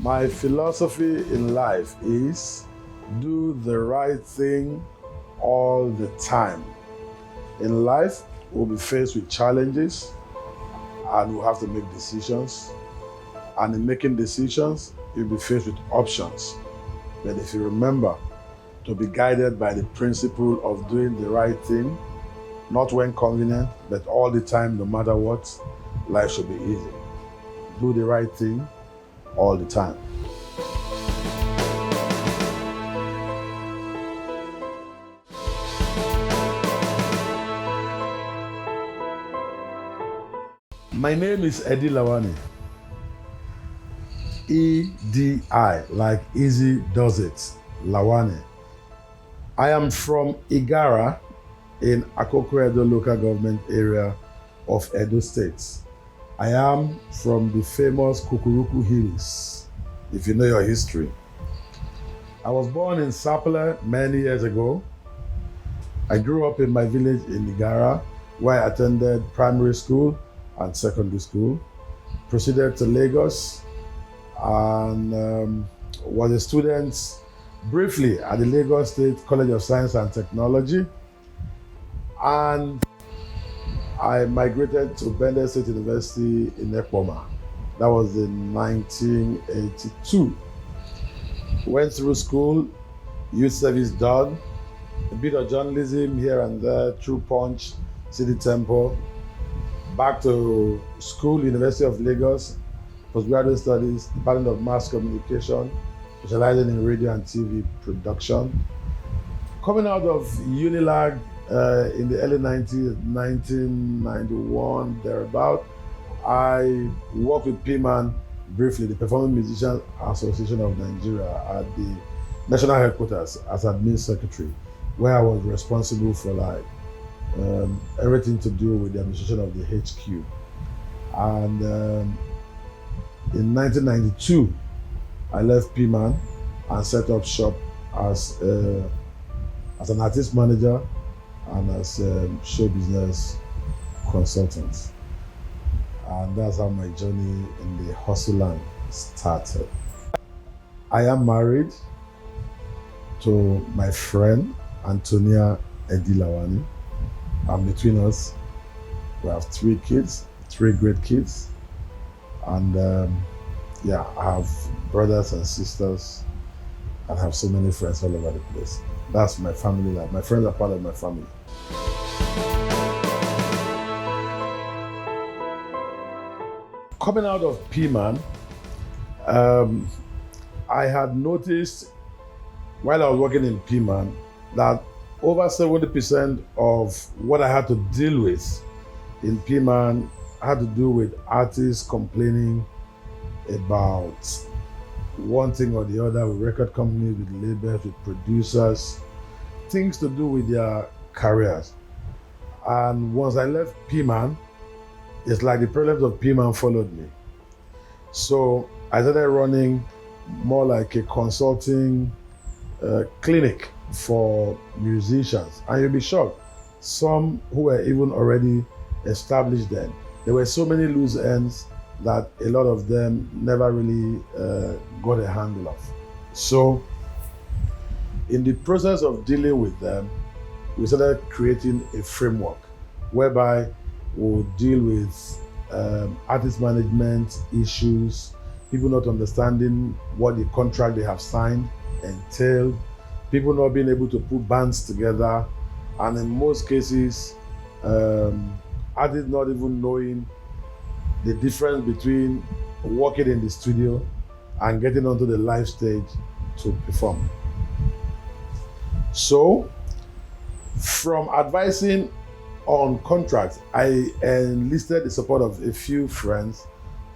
My philosophy in life is do the right thing all the time. In life, we'll be faced with challenges and we'll have to make decisions. And in making decisions, you'll be faced with options. But if you remember to be guided by the principle of doing the right thing, not when convenient, but all the time, no matter what, life should be easy. Do the right thing all the time. My name is Edi Lawani. E-D-I, like easy does it, Lawani. I am from Igara in Akoko-Edo local government area of Edo State. I am from the famous Kukuruku Hills, if you know your history. I was born in Sapele many years ago. I grew up in my village in Igara, where I attended primary school and secondary school. Proceeded to Lagos and was a student briefly at the Lagos State College of Science and Technology. And I migrated to Bende State University in Ekpoma. That was in 1982. Went through school, youth service done, a bit of journalism here and there through Punch, City Temple, back to school, University of Lagos, postgraduate studies, Department of Mass Communication, specializing in radio and TV production. Coming out of Unilag in the early 90s, 1991, thereabout, I worked with PMAN briefly, the Performing Musicians Association of Nigeria, at the national headquarters as admin secretary, where I was responsible for everything to do with the administration of the HQ. And in 1992, I left PMAN and set up shop as an artist manager and as a show business consultant. And that's how my journey in the hustle land started. I am married to my friend, Antonia Edi Lawani. And between us, we have 3 kids, 3 great kids. And I have brothers and sisters and have so many friends all over the place. That's my family life. My friends are part of my family. Coming out of PMAN, I had noticed while I was working in PMAN that over 70% of what I had to deal with in PMAN had to do with artists complaining about one thing or the other with record companies, with labels, with producers, things to do with their careers. And once I left PMAN, it's like the problems of PMAN followed me. So I started running more like a consulting clinic for musicians. And you'll be shocked, some who were even already established then. There were so many loose ends that a lot of them never really got a handle of. So in the process of dealing with them, we started creating a framework whereby we'll deal with artist management issues, people not understanding what the contract they have signed entailed, people not being able to put bands together, and in most cases, artists not even knowing the difference between working in the studio and getting onto the live stage to perform. So, from advising on contracts, I enlisted the support of a few friends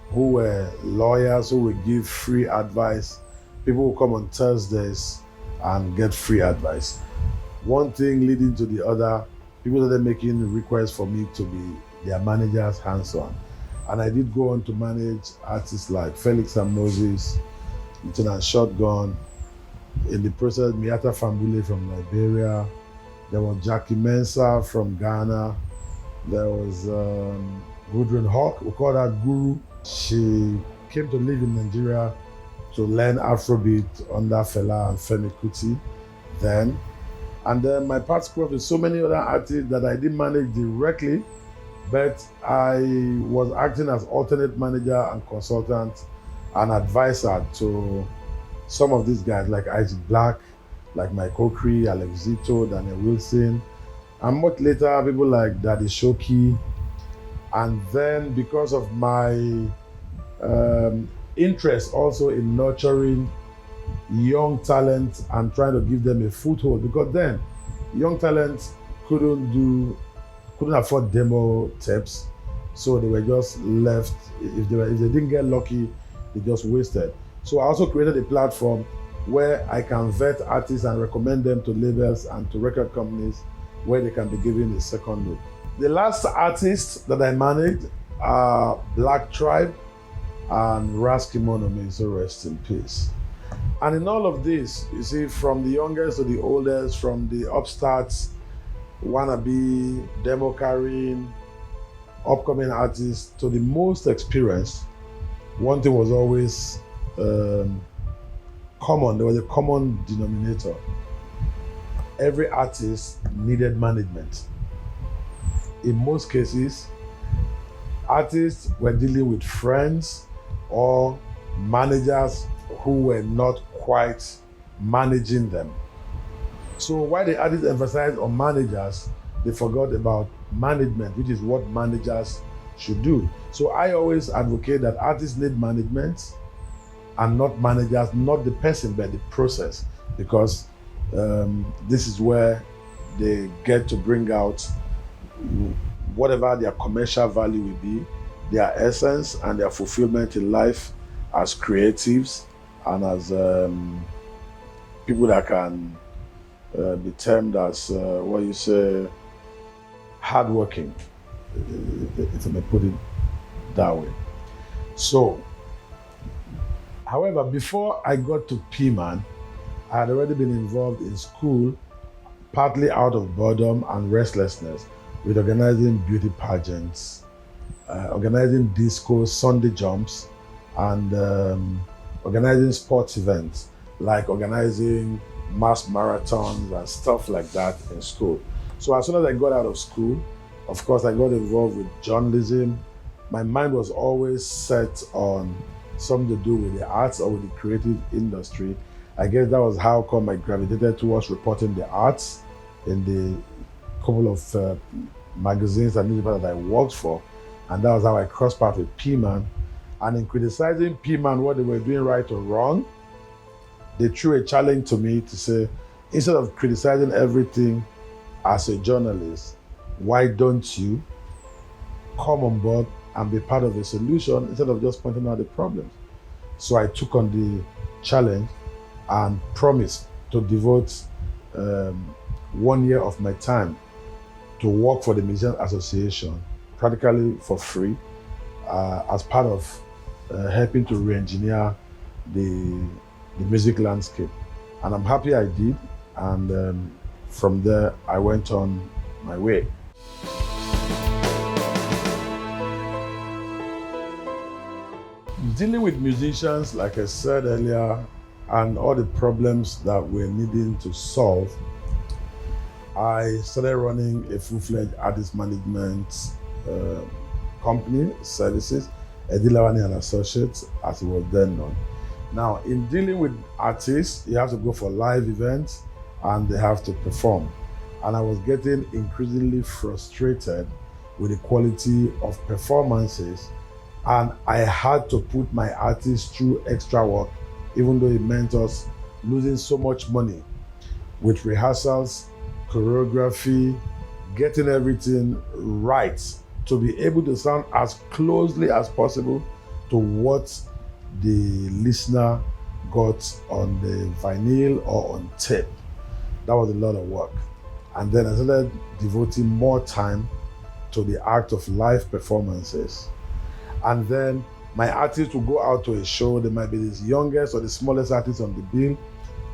who were lawyers who would give free advice. People who come on Thursdays and get free advice. One thing leading to the other, people started making requests for me to be their manager's hands-on. And I did go on to manage artists like Felix and Moses, Lieutenant Shotgun. In the process, Miata Fambule from Liberia. There was Jackie Mensah from Ghana. There was Gudrun Hawk, we call her Guru. She came to live in Nigeria to learn Afrobeat under Fela and Femi Kuti then. And then my paths crossed with so many other artists that I didn't manage directly, but I was acting as alternate manager and consultant and advisor to some of these guys like Isaac Black, like Mike Okri, Alex Zito, Daniel Wilson, and much later people like Daddy Shoki. And then because of my interest also in nurturing young talent and trying to give them a foothold, because then young talent couldn't afford demo tapes, so they were just left. If they didn't get lucky, they just wasted. So I also created a platform where I can vet artists and recommend them to labels and to record companies where they can be given a second look. The last artists that I managed are Black Tribe and Rasky Monome, so rest in peace. And in all of this, you see, from the youngest to the oldest, from the upstarts, wannabe, demo carrying, upcoming artists, to the most experienced, one thing was always common. There was a common denominator. Every artist needed management. In most cases, artists were dealing with friends or managers who were not quite managing them. So while the artists emphasized on managers, they forgot about management, which is what managers should do. So I always advocate that artists need management and not managers, not the person, but the process, because this is where they get to bring out whatever their commercial value will be, their essence and their fulfillment in life as creatives and as people that can be termed as hardworking, if I may put it that way. So, however, before I got to P-Man, I had already been involved in school, partly out of boredom and restlessness, with organizing beauty pageants, organizing disco, Sunday jumps, and organizing sports events, like organizing mass marathons and stuff like that in school. So as soon as I got out of school, of course, I got involved with journalism. My mind was always set on something to do with the arts or with the creative industry. I guess that was how come I gravitated towards reporting the arts in the couple of magazines and newspapers that I worked for. And that was how I crossed paths with P-Man. And in criticizing P-Man, what they were doing right or wrong, they threw a challenge to me to say, instead of criticizing everything as a journalist, why don't you come on board and be part of the solution instead of just pointing out the problems? So I took on the challenge and promised to devote 1 year of my time to work for the Musicians Association, practically for free, as part of helping to re-engineer the music landscape. And I'm happy I did, and from there I went on my way. Dealing with musicians, like I said earlier, and all the problems that we're needing to solve, I started running a full-fledged artist management company, services, Edi Lawani and Associates, as it was then known. Now, in dealing with artists, you have to go for live events and they have to perform. And I was getting increasingly frustrated with the quality of performances, and I had to put my artists through extra work, even though it meant us losing so much money with rehearsals, choreography, getting everything right to be able to sound as closely as possible to what the listener got on the vinyl or on tape. That was a lot of work. And then I started devoting more time to the act of live performances. And then my artists will go out to a show. They might be the youngest or the smallest artist on the bill,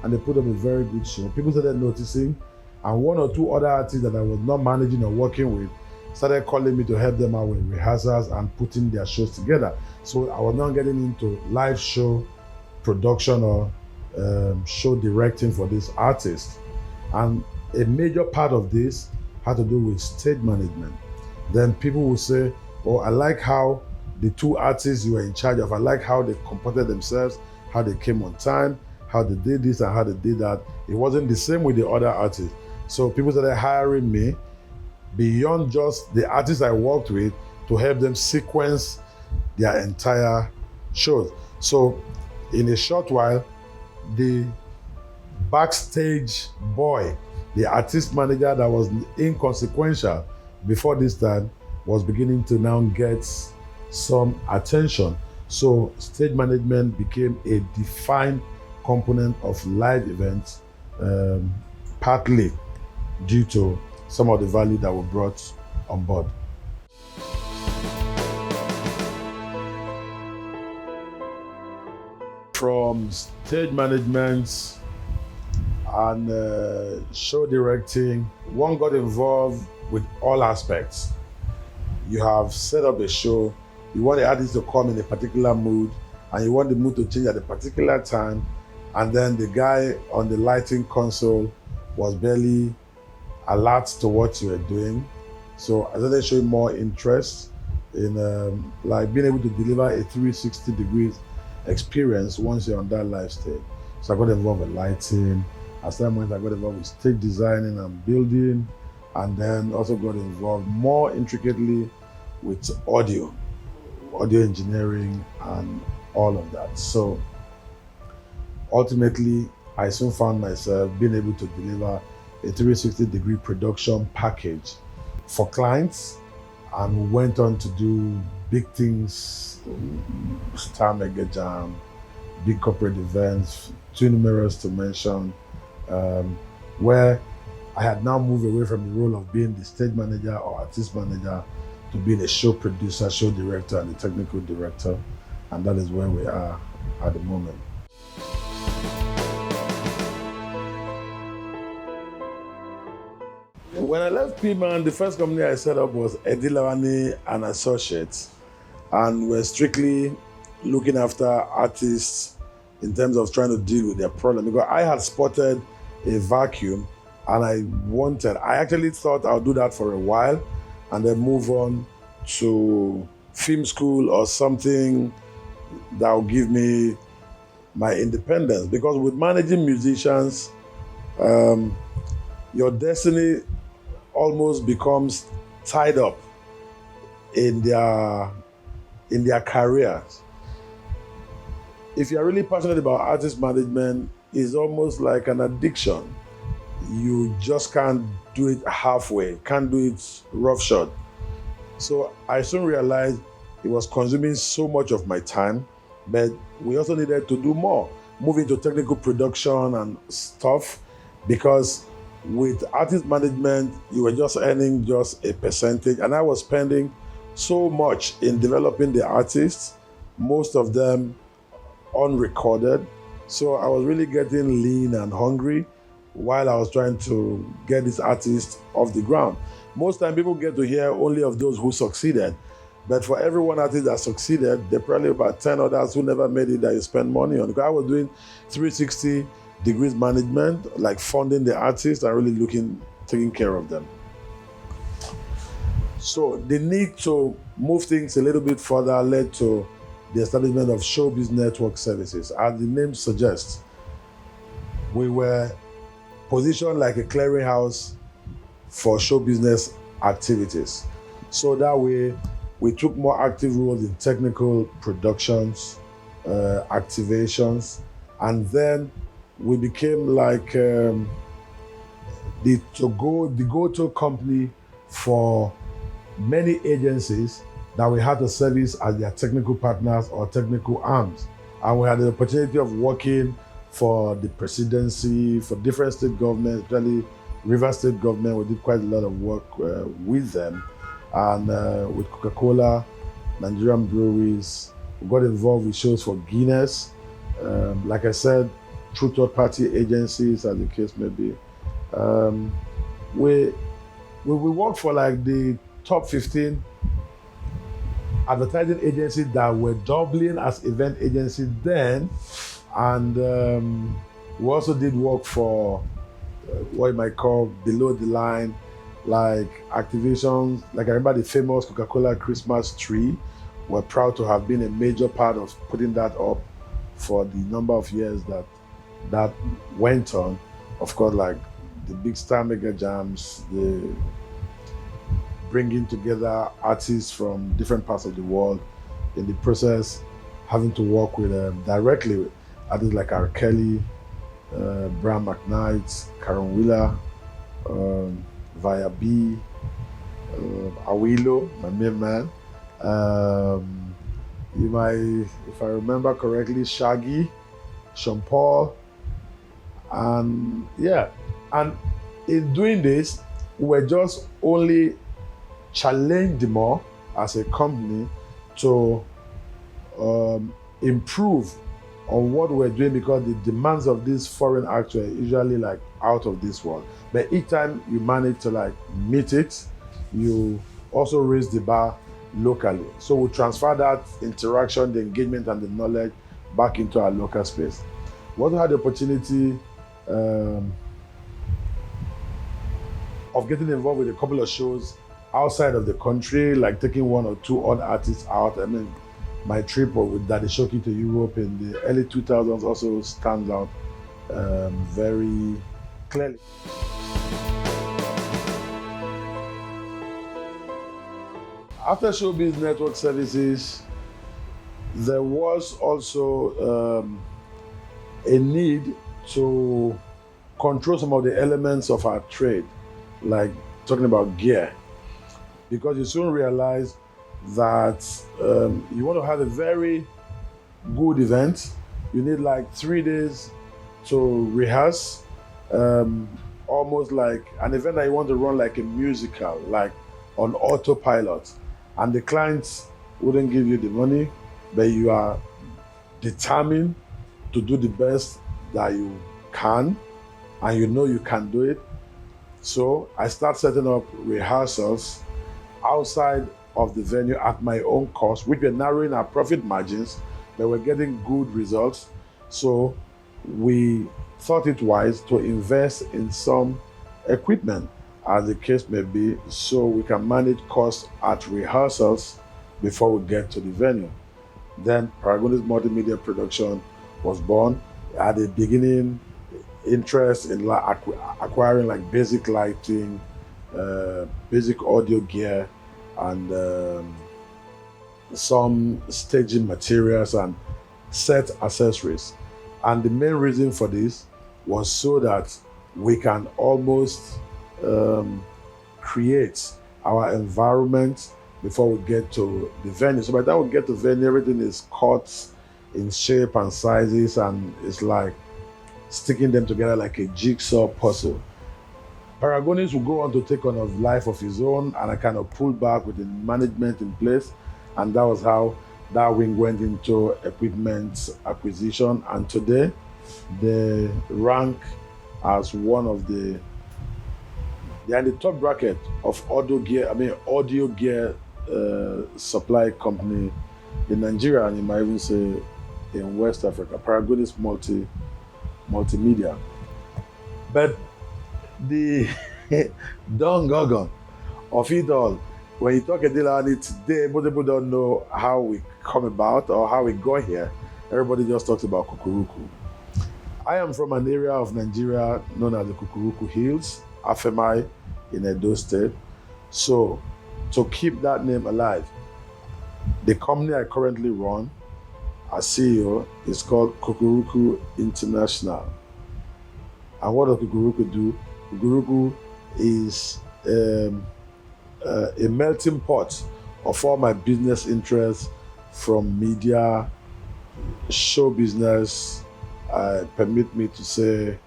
and they put up a very good show. People started noticing, and one or two other artists that I was not managing or working with started calling me to help them out with rehearsals and putting their shows together. So I was now getting into live show production or show directing for this artist. And a major part of this had to do with stage management. Then people will say, oh, I like how the two artists you were in charge of, I like how they comported themselves, how they came on time, how they did this and how they did that. It wasn't the same with the other artists. So people started hiring me beyond just the artists I worked with to help them sequence their entire shows. So in a short while, the backstage boy, the artist manager that was inconsequential before this time, was beginning to now get some attention. So stage management became a defined component of live events, partly due to some of the value that were brought on board. From stage management and show directing, one got involved with all aspects. You have set up a show, you want the artist to come in a particular mood, and you want the mood to change at a particular time, and then the guy on the lighting console was barely alert to what you were doing. So I started showing more interest in like being able to deliver a 360 degrees experience once you're on that live stage. So I got involved with lighting. As time went, I got involved with stage designing and building, and then also got involved more intricately with audio engineering and all of that. So ultimately, I soon found myself being able to deliver a 360 degree production package for clients, and went on to do big things, Star Mega Jam, big corporate events, too numerous to mention, where I had now moved away from the role of being the stage manager or artist manager to being a show producer, show director, and a technical director. And that is where we are at the moment. When I left P-Man, the first company I set up was Edi Lawani and Associates. And we're strictly looking after artists in terms of trying to deal with their problem. Because I had spotted a vacuum, and I actually thought I'll do that for a while and then move on to film school or something that will give me my independence. Because with managing musicians, your destiny almost becomes tied up in their careers. If you're really passionate about artist management, it's almost like an addiction. You just can't do it halfway, can't do it roughshod. So I soon realized it was consuming so much of my time, but we also needed to do more, move into technical production and stuff, because with artist management, you were just earning just a percentage, and I was spending so much in developing the artists, most of them unrecorded. So I was really getting lean and hungry while I was trying to get these artists off the ground. Most time people get to hear only of those who succeeded, but for every one artist that succeeded, there are probably about 10 others who never made it that you spend money on. Because I was doing 360 degrees management, like funding the artists and really taking care of them. So the need to move things a little bit further led to the establishment of Showbiz Network Services. As the name suggests, we were positioned like a clearinghouse for show business activities. So that way, we took more active roles in technical productions, activations, and then we became like the go-to company for many agencies that we had to service as their technical partners or technical arms. And we had the opportunity of working for the presidency, for different state governments, especially River State government. We did quite a lot of work with them, and with Coca-Cola, Nigerian breweries. We got involved with shows for Guinness. Like I said, through third-party agencies, as the case may be. We worked for like the top 15 advertising agencies that were doubling as event agencies then, And we also did work for what you might call below the line, like activations. Like I remember the famous Coca-Cola Christmas tree. We're proud to have been a major part of putting that up for the number of years that went on. Of course, like the big star mega jams, the bringing together artists from different parts of the world. In the process, having to work with directly with artists like R. Kelly, Bram McKnight, Karen Wheeler, Via B, Awilo, my main man. You might, if I remember correctly, Shaggy, Sean Paul, and yeah. And in doing this, we're just only challenged more as a company to improve on what we're doing, because the demands of these foreign acts are usually like out of this world. But each time you manage to like meet it, you also raise the bar locally. So we transfer that interaction, the engagement, and the knowledge back into our local space. We also had the opportunity of getting involved with a couple of shows outside of the country, like taking one or two odd artists out. I mean, my trip with Daddy Shoki to Europe in the early 2000s also stands out very clearly. After Showbiz Network Services, there was also a need to control some of the elements of our trade, like talking about gear, because you soon realize that you want to have a very good event. You need like 3 days to rehearse, almost like an event that you want to run like a musical, like on autopilot. And the clients wouldn't give you the money, but you are determined to do the best that you can, and you know you can do it. So I start setting up rehearsals outside of the venue at my own cost, which we're narrowing our profit margins, but we're getting good results. So we thought it wise to invest in some equipment, as the case may be, so we can manage costs at rehearsals before we get to the venue. Then Paragonist Multimedia Production was born. At the beginning, interest in acquiring like basic lighting, basic audio gear, and some staging materials and set accessories. And the main reason for this was so that we can almost create our environment before we get to the venue. So by the time we get to the venue, everything is cut in shape and sizes, and it's like sticking them together like a jigsaw puzzle. Paragonist will go on to take on a life of his own, and I kind of pulled back with the management in place, and that was how that wing went into equipment acquisition. And today, they rank as one of they're in the top bracket of audio gear supply company in Nigeria, and you might even say in West Africa. Paragonist multimedia. But the Don Gorgon of it all, when you talk Edi Lawani today, most people don't know how we come about or how we got here. Everybody just talks about Kukuruku. I am from an area of Nigeria known as the Kukuruku Hills, Afemai in Edo State. So to keep that name alive, the company I currently run as CEO is called Kukuruku International. And what does Kukuruku do? Kukuruku is a melting pot of all my business interests, from media, show business, permit me to say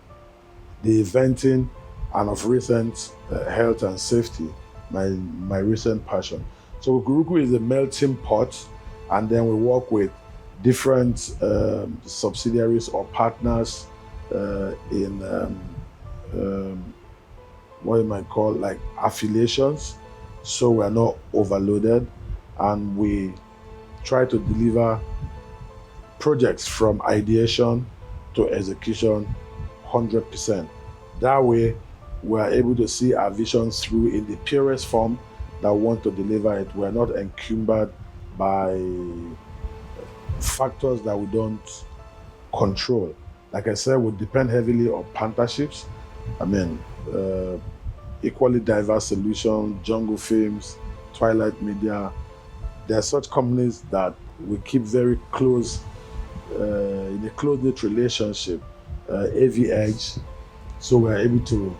the eventing, and of recent health and safety, my recent passion. So Kukuruku is a melting pot, and then we work with different subsidiaries or partners in what you might call like affiliations, so we're not overloaded, and we try to deliver projects from ideation to execution 100%. That way, we are able to see our visions through in the purest form that we want to deliver it. We are not encumbered by factors that we don't control. Like I said, we depend heavily on partnerships. I mean, equally diverse solutions, Jungle Films, Twilight Media. There are such companies that we keep very close, in a close-knit relationship, AV Edge, so we're able to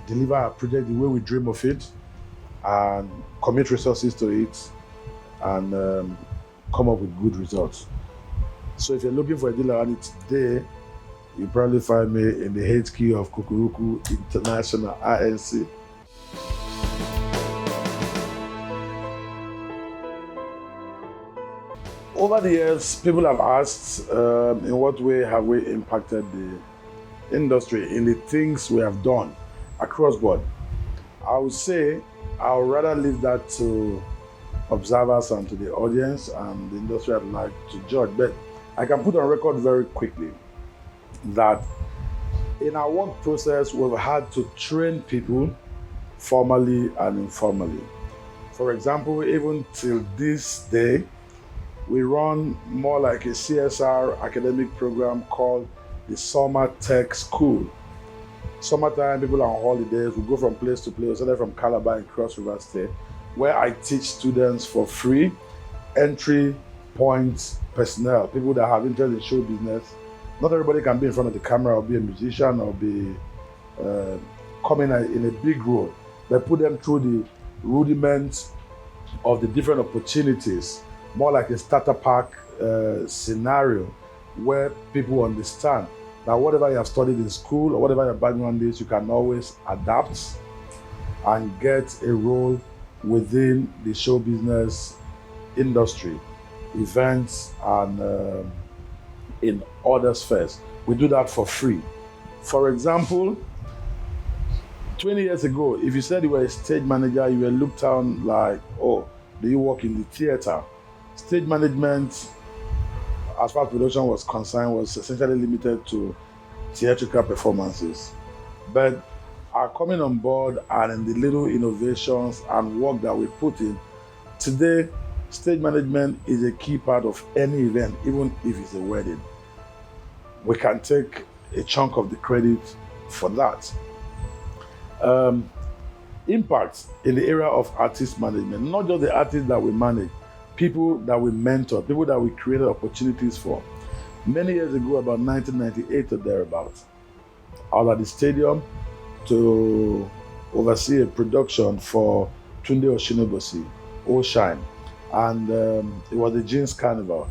deliver our project the way we dream of it and commit resources to it and come up with good results. So if you're looking for Edi Lawani today, you probably find me in the HQ of Kukuruku International INC. Over the years, people have asked, in what way have we impacted the industry in the things we have done across board? I would say I would rather leave that to observers and to the audience and the industry at large to judge. But I can put on record very quickly that in our work process, we've had to train people formally and informally. For example, even till this day, we run more like a CSR academic program called the Summer Tech School. Summertime, people are on holidays, we go from place to place, started from Calabar and Cross River State, where I teach students for free, entry point personnel, people that have interest in show business. Not everybody can be in front of the camera or be a musician or be coming in a big role, but put them through the rudiments of the different opportunities, more like a starter pack scenario where people understand that whatever you have studied in school or whatever your background is, you can always adapt and get a role within the show business industry, events, and in other spheres. We do that for free. For example, 20 years ago, if you said you were a stage manager, you were looked down like, oh, do you work in the theater? Stage management, as far as production was concerned, was essentially limited to theatrical performances. But our coming on board and in the little innovations and work that we put in, today, stage management is a key part of any event, even if it's a wedding. We can take a chunk of the credit for that. Impact in the area of artist management, not just the artists that we manage, people that we mentor, people that we created opportunities for. Many years ago, about 1998 or thereabouts, I was at the stadium to oversee a production for Tunde Oshinobosi, Oshine, and it was a jeans carnival.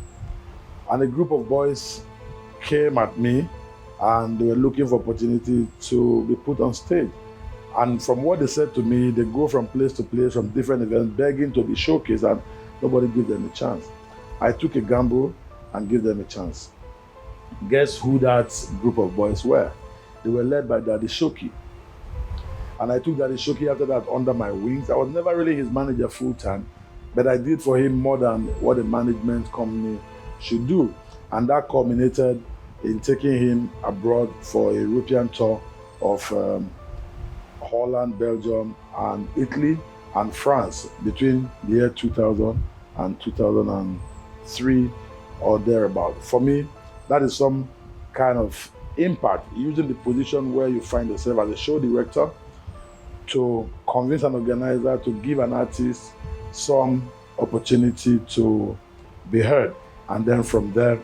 And a group of boys came at me and they were looking for opportunity to be put on stage. And from what they said to me, they go from place to place, from different events, begging to be showcased, and nobody gave them a chance. I took a gamble and gave them a chance. Guess who that group of boys were? They were led by Daddy Shoki. And I took Daddy Shoki after that under my wings. I was never really his manager full time, but I did for him more than what a management company should do. And that culminated in taking him abroad for a European tour of Holland, Belgium, and Italy, and France between the year 2000 and 2003 or thereabout. For me, that is some kind of impact, using the position where you find yourself as a show director to convince an organizer to give an artist some opportunity to be heard. And then from there,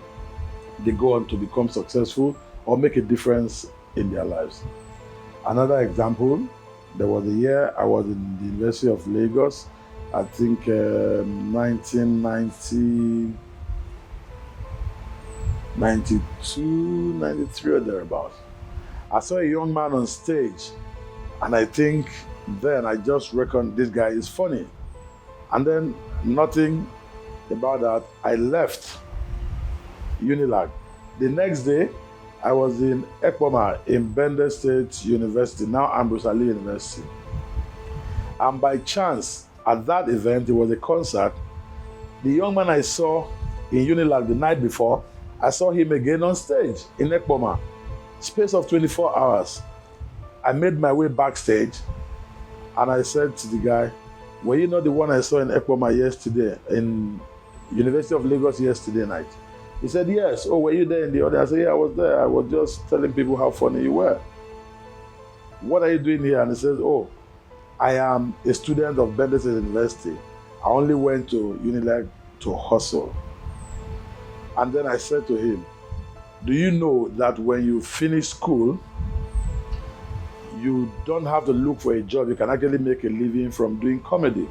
they go on to become successful or make a difference in their lives. Another example, there was a year I was in the University of Lagos, I think 1992, 93 or thereabouts. I saw a young man on stage, and I think then I just reckoned this guy is funny. And then nothing about that, I left Unilag. The next day, I was in Ekpoma in Bender State University, now Ambrose Ali University. And by chance, at that event, it was a concert. The young man I saw in Unilag the night before I saw him again on stage in Ekpoma. Space of 24 hours. I made my way backstage and I said to the guy, were you not the one I saw in Ekpoma yesterday, in University of Lagos yesterday night? He said, yes. Oh, were you there in the audience? I said, yeah, I was there. I was just telling people how funny you were. What are you doing here? And he says, oh, I am a student of Bender State University. I only went to Unilag to hustle. And then I said to him, do you know that when you finish school, you don't have to look for a job. You can actually make a living from doing comedy.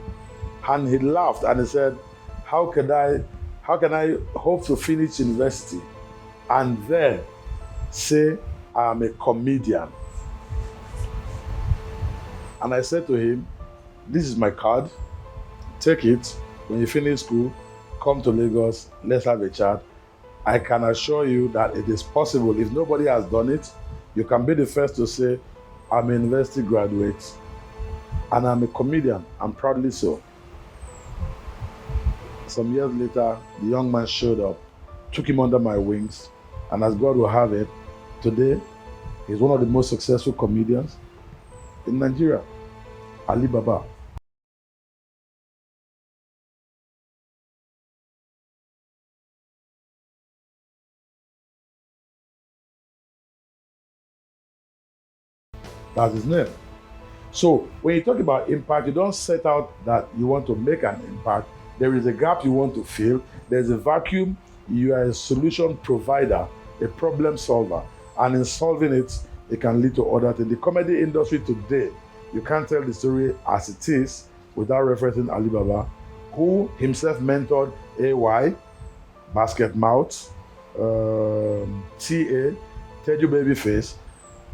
And he laughed and he said, how can I hope to finish university and then say I'm a comedian? And I said to him, this is my card. Take it. When you finish school, come to Lagos. Let's have a chat. I can assure you that it is possible. If nobody has done it, you can be the first to say, I'm a university graduate and I'm a comedian, and proudly so. Some years later, the young man showed up, took him under my wings, and as God will have it, today he's one of the most successful comedians in Nigeria, Ali Baba. That's his name. So when you talk about impact, you don't set out that you want to make an impact. There is a gap you want to fill. There's a vacuum. You are a solution provider, a problem solver. And in solving it, it can lead to other things. The comedy industry today, you can't tell the story as it is without referencing Ali Baba, who himself mentored AY, Basket Mouth, TA, Teju Babyface.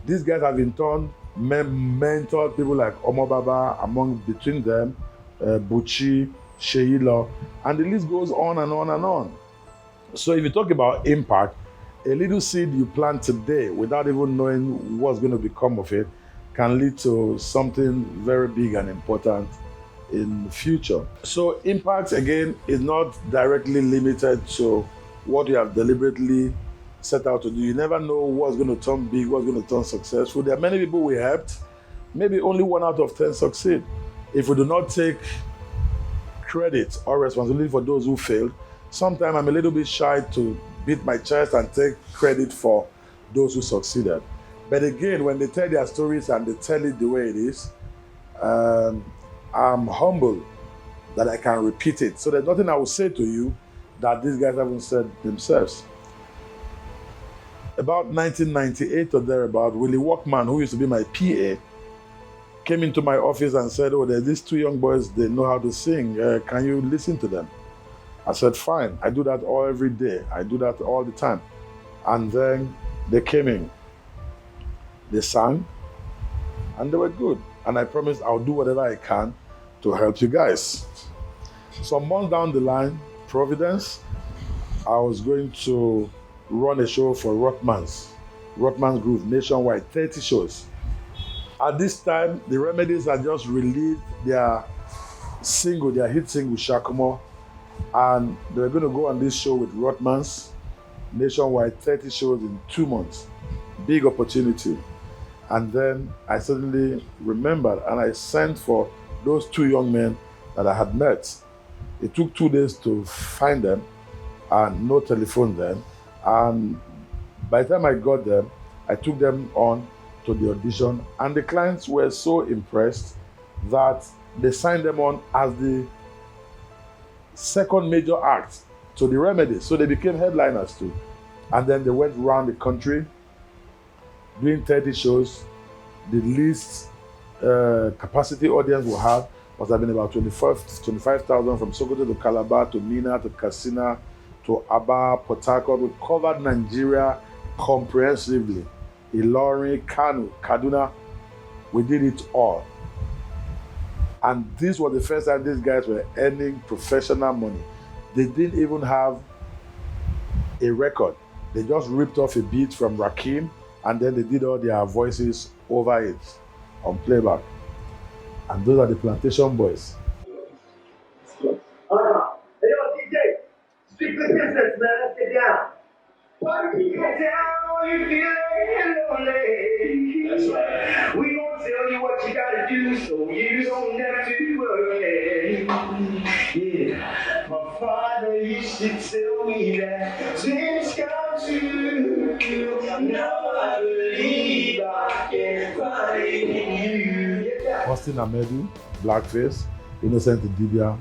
These guys have in turn mentored people like Omo Baba, among between them, Buchi, Sheila, and the list goes on and on and on. So if you talk about impact, a little seed you plant today without even knowing what's going to become of it can lead to something very big and important in the future. So impact, again, is not directly limited to what you have deliberately set out to do. You never know what's going to turn big, what's going to turn successful. There are many people we helped, maybe only 1 out of 10 succeed. If we do not take credit or responsibility for those who failed, sometimes I'm a little bit shy to beat my chest and take credit for those who succeeded. But again, when they tell their stories and they tell it the way it is, I'm humble that I can repeat it. So there's nothing I will say to you that these guys haven't said themselves. About 1998 or thereabout, Willie Walkman, who used to be my PA, came into my office and said, oh, there's these 2 young boys, they know how to sing. Can you listen to them? I said, fine. I do that every day. I do that all the time. And then they came in. They sang, and they were good. And I promised I'll do whatever I can to help you guys. Some months down the line, Providence, I was going to run a show for Rockman's Groove nationwide, 30 shows. At this time, the Remedies had just released their hit single, Shakumo, and they were going to go on this show with Rothmans nationwide, 30 shows in 2 months. Big opportunity. And then I suddenly remembered and I sent for those 2 young men that I had met. It took 2 days to find them and no telephone then. And by the time I got them, I took them on to the audition, and the clients were so impressed that they signed them on as the second major act to the Remedies. So they became headliners too. And then they went around the country doing 30 shows. The least capacity audience will have must have been about 25,000 from Sokoto to Calabar to Mina to Katsina to Aba, Port Harcourt. We covered Nigeria comprehensively. Ilorin, Kano, Kaduna, we did it all. And this was the first time these guys were earning professional money. They didn't even have a record. They just ripped off a beat from Rakim, and then they did all their voices over it on playback. And those are the Plantation Boys. Hey, yo, DJ, strictly business, man. Let's get down. But if you get down or you feeling lonely, that's right. We gon' tell you what you gotta do so you don't have to worry. Yeah, my father used to tell me that dreams come true. Now I believe I can find you. Yeah. Austin Amedu, Blackface, Innocent Idibia,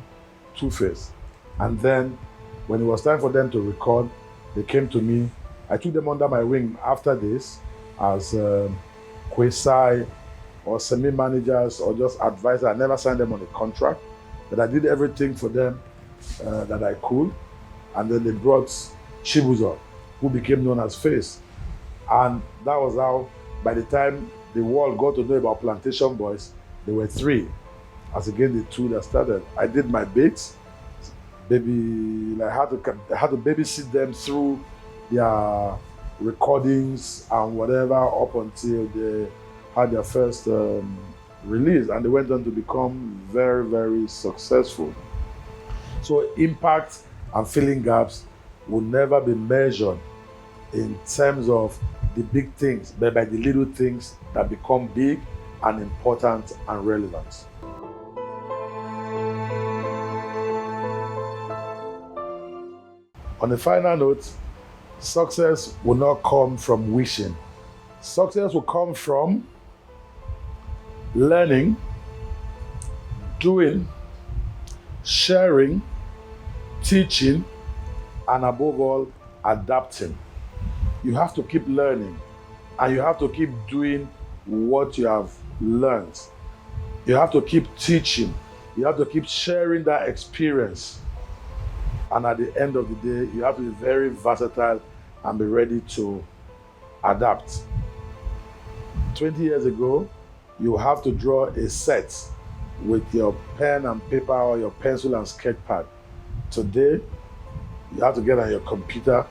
Tuface. And then when it was time for them to record, they came to me. I took them under my wing after this as quasi or semi-managers or just advisors. I never signed them on a contract, but I did everything for them that I could. And then they brought Chibuzo, who became known as Face. And that was how, by the time the world got to know about Plantation Boys, there were three, as against the two that started. I did my bits. Baby, I had to babysit them through their recordings and whatever up until they had their first release, and they went on to become very, very successful. So impact and filling gaps will never be measured in terms of the big things, but by the little things that become big and important and relevant. On a final note, success will not come from wishing. Success will come from learning, doing, sharing, teaching, and above all, adapting. You have to keep learning and you have to keep doing what you have learned. You have to keep teaching. You have to keep sharing that experience. And at the end of the day, you have to be very versatile and be ready to adapt. 20 years ago, you have to draw a set with your pen and paper or your pencil and sketch pad. Today, you have to get on your computer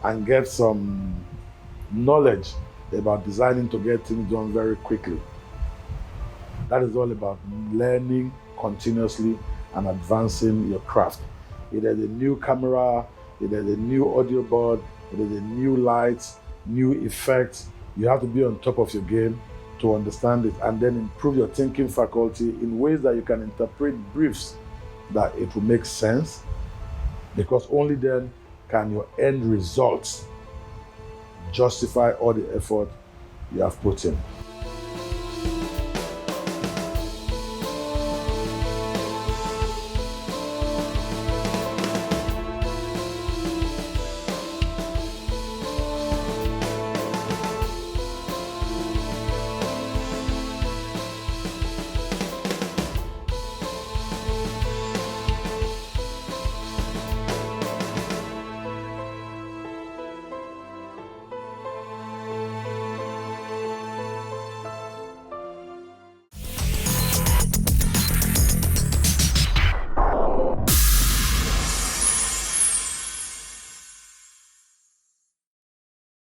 and get some knowledge about designing to get things done very quickly. That is all about learning continuously and advancing your craft. It is a new camera, it is a new audio board, it is a new lights, new effects. You have to be on top of your game to understand it and then improve your thinking faculty in ways that you can interpret briefs that it will make sense, because only then can your end results justify all the effort you have put in.